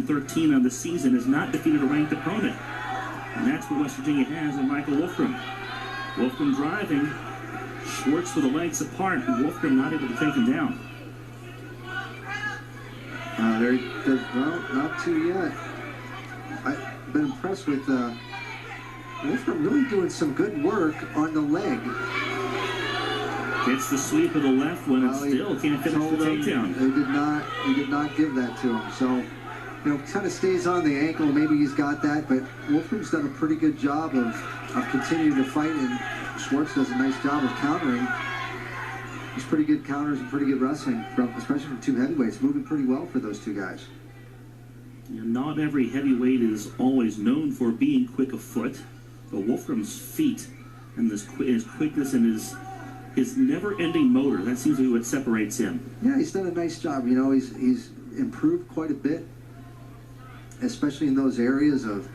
13 on the season, has not defeated a ranked opponent. And that's what West Virginia has in Michael Wolfgram. Wolfgram driving, Swartz with the legs apart, and Wolfgram not able to take him down. Well, not too yet. I've been impressed with Wolfgram really doing some good work on the leg. Gets the sweep of the left one and still can't finish the takedown. He did not give that to him. So, kind of stays on the ankle. Maybe he's got that, but Wolfram's done a pretty good job of continuing to fight, and Swartz does a nice job of countering. There's pretty good counters and pretty good wrestling, especially from two heavyweights. Moving pretty well for those two guys. Not every heavyweight is always known for being quick of foot, but Wolfram's feet and his quickness and his never-ending motor, that seems to be what separates him. Yeah, he's done a nice job. He's improved quite a bit, especially in those areas of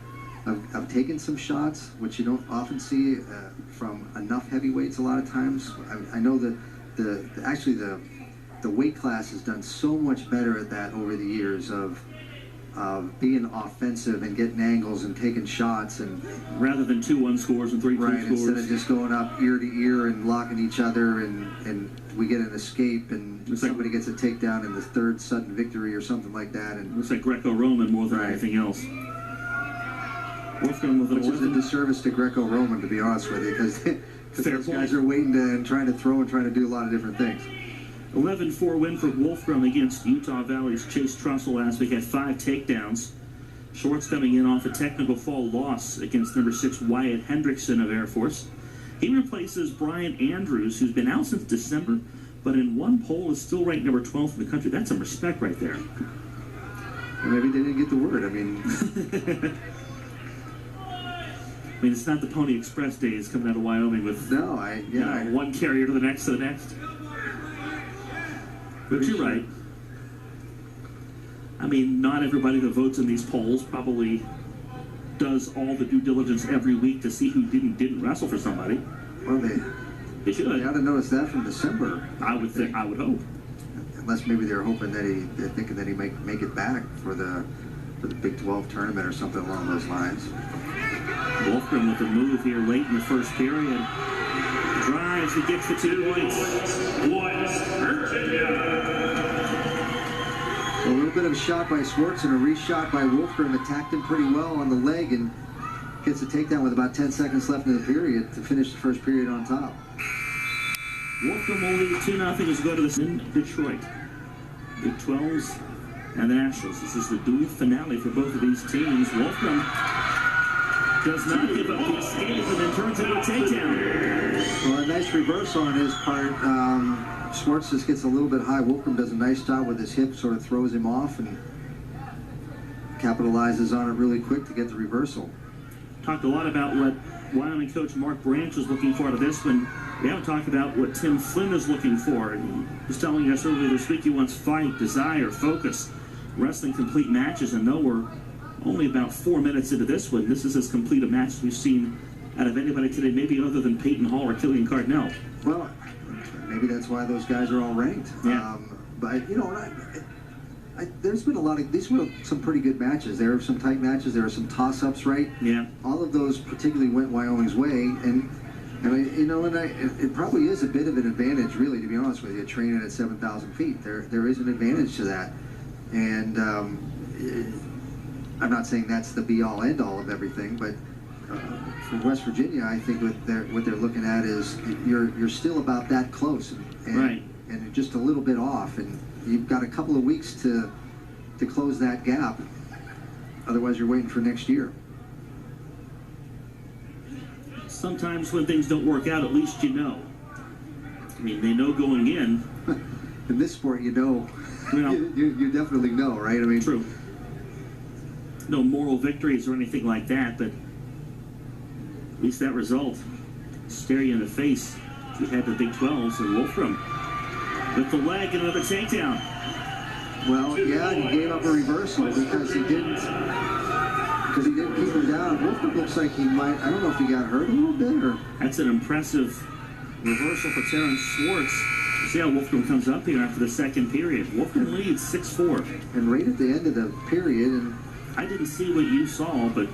taking some shots, which you don't often see from enough heavyweights a lot of times. I know that actually the weight class has done so much better at that over the years of being offensive and getting angles and taking shots, and rather than 2-1 scores and 3-2 scores. Instead of just going up ear to ear and locking each other, and we get an escape and somebody gets a takedown in the third sudden victory or something like that. And looks like Greco-Roman more than anything else. Wolfgram with which is a disservice to Greco-Roman, to be honest with you, because those guys are waiting and trying to throw and trying to do a lot of different things. 11-4 win for Wolfgram against Utah Valley's Chase Trussell last week. Had 5 takedowns. Swartz coming in off a technical fall loss against number 6 Wyatt Hendrickson of Air Force. He replaces Brian Andrews, who's been out since December, but in one poll is still ranked number 12 in the country. That's some respect right there. Well, maybe they didn't get the word. I mean, it's not the Pony Express days coming out of Wyoming with one carrier to the next to the next. But you're right. I mean, not everybody that votes in these polls probably does all the due diligence every week to see who didn't wrestle for somebody. Well, they should. They ought to notice that from December. I would think. I would hope. Unless maybe they're hoping that they're thinking that he make it back for the Big 12 tournament or something along those lines. Wolfgram with a move here late in the first period. Drives, he gets the 2 points. West Virginia. A little bit of a shot by Swartz and a reshot by Wolfgram. Attacked him pretty well on the leg and gets a takedown with about 10 seconds left in the period to finish the first period on top. Wolfgram will lead 2-0 as we go to this in Detroit. Big 12s and the Nationals. This is the dual finale for both of these teams. Wolfgram does not give up the escape and then turns into a takedown. Well, a nice reversal on his part. Swartz just gets a little bit high. Wolfgram does a nice job with his hip, sort of throws him off and capitalizes on it really quick to get the reversal. Talked a lot about what Wyoming coach Mark Branch was looking for out of this one. We haven't talked about what Tim Flynn is looking for. He was telling us earlier this week he wants fight, desire, focus, wrestling complete matches, and though we're only about 4 minutes into this one, this is as complete a match as we've seen out of anybody today, maybe other than Peyton Hall or Killian Cardinal. Well, maybe that's why those guys are all ranked. Yeah. But, there's been a lot of, these were some pretty good matches. There are some tight matches. There are some toss-ups, right? Yeah. All of those particularly went Wyoming's way. And it probably is a bit of an advantage, really, to be honest with you, training at 7,000 feet. There is an advantage to that. And I'm not saying that's the be-all, end-all of everything, but for West Virginia, I think what they're looking at is you're still about that close, and just a little bit off, and you've got a couple of weeks to close that gap. Otherwise, you're waiting for next year. Sometimes when things don't work out, at least you know. I mean, they know going in. In this sport, you know. You definitely know, right? I mean, true. No moral victories or anything like that, but at least that result stare you in the face. We had the Big 12s and Wolfgram with the leg and another takedown. Well, yeah, he gave up a reversal because he didn't keep him down. Wolfgram looks like he might. I don't know if he got hurt a little bit or. That's an impressive reversal for Terren Swartz. See how Wolfgram comes up here after the second period. Wolfgram leads 6-4. And right at the end of the period, and I didn't see what you saw, but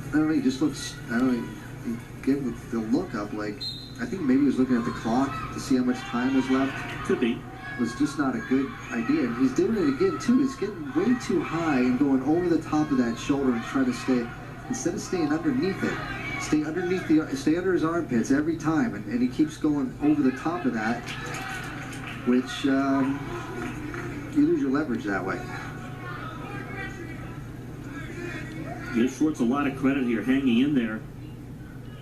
I don't know, he just looks, I don't know, he gave the look up like, I think maybe he was looking at the clock to see how much time was left. could be. It was just not a good idea. And he's doing it again, too. He's getting way too high and going over the top of that shoulder and trying to stay, instead of staying underneath it, stay under his armpits every time. And he keeps going over the top of that, which you lose your leverage that way. Give Swartz a lot of credit here, hanging in there,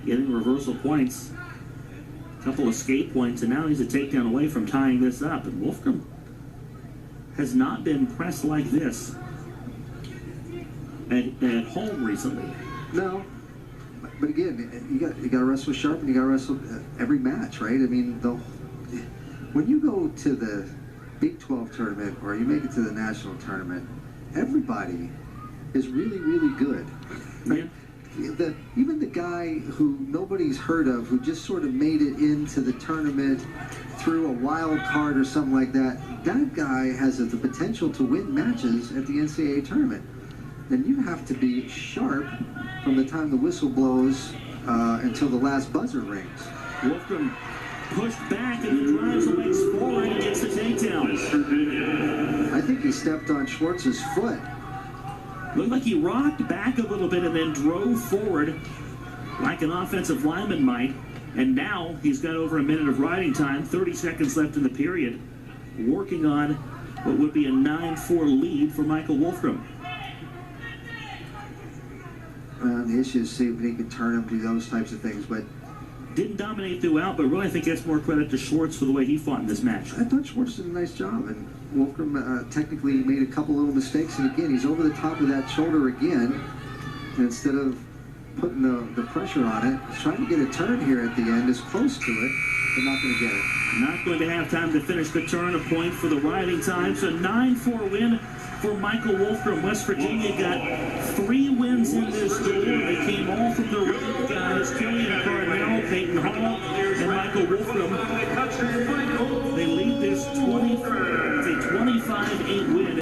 getting reversal points, a couple escape points, and now he's a takedown away from tying this up. And Wolfgram has not been pressed like this at home recently. No, but again, you got to wrestle sharp, and you got to wrestle every match, right? I mean, when you go to the Big 12 tournament or you make it to the national tournament, everybody is really, really good. Right? Yeah. Even the guy who nobody's heard of, who just sort of made it into the tournament through a wild card or something like that, that guy has the potential to win matches at the NCAA tournament. And you have to be sharp from the time the whistle blows until the last buzzer rings. Wolfgram pushed back and he drives the legs forward and gets a takedown. I think he stepped on Schwartz's foot. Looked like he rocked back a little bit and then drove forward like an offensive lineman might. And now he's got over a minute of riding time, 30 seconds left in the period, working on what would be a 9-4 lead for Michael Wolfgram. The issue is see if he can turn him, do those types of things, but didn't dominate throughout, but really I think that's more credit to Swartz for the way he fought in this match. I thought Swartz did a nice job, and Wolfgram technically made a couple little mistakes, and again, he's over the top of that shoulder again, and instead of putting the pressure on it, he's trying to get a turn here at the end, is close to it, but not going to get it. Not going to have time to finish the turn, a point for the riding time, so 9-4 win for Michael Wolfgram. West Virginia got 3 wins in this door. They came all from the red guys, Killian Cardinal, Peyton Hall, and Michael Wolfgram. They lead this 25-8 win.